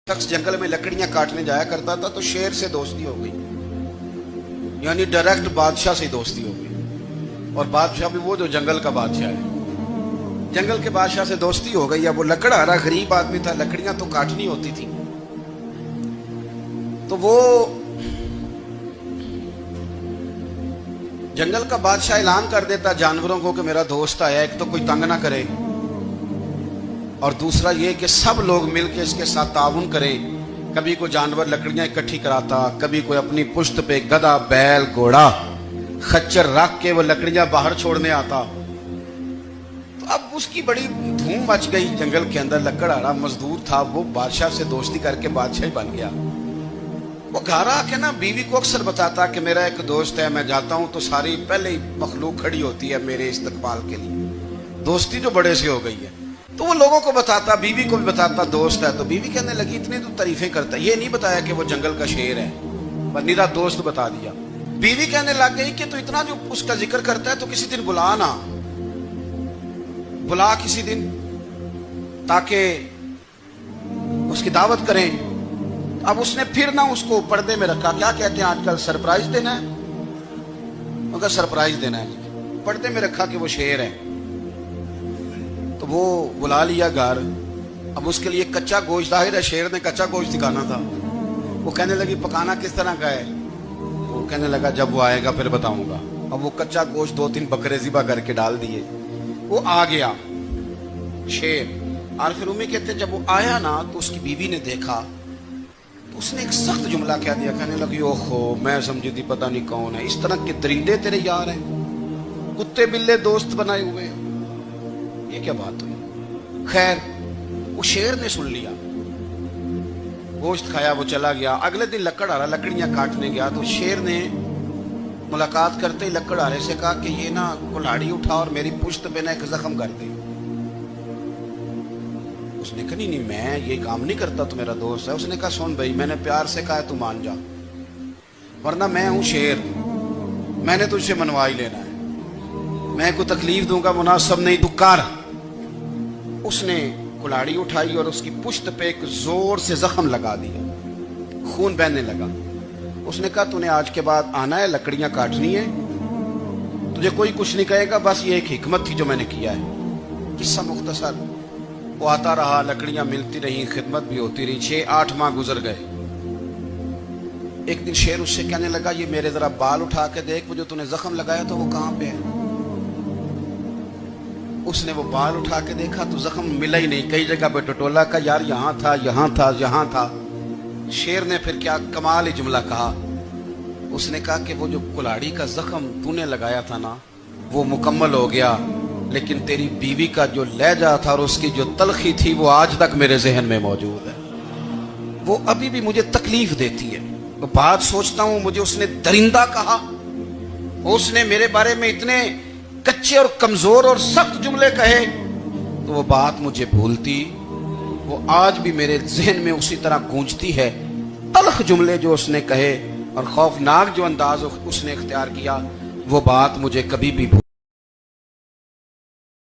शख्स जंगल में लकड़ियां काटने जाया करता था तो शेर से दोस्ती हो गई, यानी डायरेक्ट बादशाह से दोस्ती हो गई। और बादशाह भी वो जो जंगल का बादशाह है, जंगल के बादशाह से दोस्ती हो गई। अब वो लकड़हारा गरीब आदमी था, लकड़ियां तो काटनी होती थी। तो वो जंगल का बादशाह ऐलान कर देता जानवरों को कि मेरा दोस्त आया, एक तो कोई तंग ना करे और दूसरा ये कि सब लोग मिलकर इसके साथ ताउन करें। कभी कोई जानवर लकड़ियां इकट्ठी कराता, कभी कोई अपनी पुश्त पे गधा, बैल, घोड़ा, खच्चर रख के वो लकड़ियां बाहर छोड़ने आता। तो अब उसकी बड़ी धूम मच गई जंगल के अंदर। लकड़हारा मजदूर था, वो बादशाह से दोस्ती करके बादशाह ही बन गया। वो घर आके ना बीवी को अक्सर बताता कि मेरा एक दोस्त है, मैं जाता हूं तो सारी पहले ही मखलूक खड़ी होती है मेरे इस्तकबाल के लिए। दोस्ती जो बड़े से हो गई है। तो वो लोगों को बताता, बीवी को भी बताता दोस्त है। तो बीवी कहने लगी इतनी तो तारीफें करता है, ये नहीं बताया कि वो जंगल का शेर है, पर निरा दोस्त बता दिया। बीवी कहने लग गई कि तू इतना जो उसका जिक्र करता है तो किसी दिन बुला ना, बुला किसी दिन ताकि उसकी दावत करें। अब उसने फिर ना उसको पर्दे में रखा। क्या कहते हैं आजकल, सरप्राइज देना है, मगर सरप्राइज देना है, पर्दे में रखा कि वो शेर है। तो वो बुला लिया घर। अब उसके लिए कच्चा गोश्त, जाहिर है शेर ने कच्चा गोश्त दिखाना था। वो कहने लगी पकाना किस तरह का है? वो कहने लगा जब वो आएगा फिर बताऊंगा। अब वो कच्चा गोश्त 2-3 बकरे ज़िबा करके डाल दिए। वो आ गया शेर। और फिर उम्मी कहते जब वो आया ना तो उसकी बीवी ने देखा तो उसने एक सख्त जुमला कह दिया। कहने लगी ओहो, मैं समझी थी पता नहीं कौन है, इस तरह के दरिंदे तेरे यार हैं, कुत्ते बिल्ले दोस्त बनाए हुए हैं, ये क्या बात हुई? खैर वो शेर ने सुन लिया, गोश्त खाया, वो चला गया। अगले दिन लकड़हारा लकड़ियां काटने गया तो शेर ने मुलाकात करते ही लकड़हारे से कहा कि ये ना कुल्हाड़ी उठा और मेरी पुश्त पे ना एक जख्म कर दे। उसने कहा नहीं मैं ये काम नहीं करता, तो मेरा दोस्त है। उसने कहा सुन भाई, मैंने प्यार से कहा है तू मान जा, वरना मैं हूं शेर, मैंने तुझसे मनवा ही लेना है, मैं कोई तकलीफ दूंगा मुनासिब नहीं, तू कर। उसने कुल्हाड़ी उठाई और उसकी पुश्त पे एक जोर से जख्म लगा दिया, खून बहने लगा। उसने कहा तूने आज के बाद आना है, लकड़ियां काटनी है, तुझे कोई कुछ नहीं कहेगा, बस ये एक हिकमत थी जो मैंने किया है। किस्सा मुख्तसर। वो आता रहा, लकड़ियां मिलती रही, खिदमत भी होती रही। 6-8 माह गुजर गए। एक दिन शेर उससे कहने लगा ये मेरे जरा बाल उठा के देख, वो जो तूने जख्म लगाया था वो कहां पे है? उसने वो बाल उठा के देखा तो जख्म मिला ही नहीं। कई जगह पे टटोला का, यार यहां था, यहां था, यहां था। शेर ने फिर क्या कमाल ही जुमला कहा। उसने कहा कि वो जो कुल्हाड़ी का जख्म तूने लगाया था ना वो मुकम्मल हो गया, लेकिन तेरी बीवी का जो लहजा था और उसकी जो तलखी थी वो आज तक मेरे जहन में मौजूद है। वो अभी भी मुझे तकलीफ देती है। तो बात सोचता हूं, मुझे उसने दरिंदा कहा, उसने मेरे बारे में इतने कच्चे और कमजोर और सख्त जुमले कहे, तो वो बात मुझे भूलती, वो आज भी मेरे जहन में उसी तरह गूंजती है। तलख जुमले जो उसने कहे और खौफनाक जो अंदाज उसने इख्तियार किया, वो बात मुझे कभी भी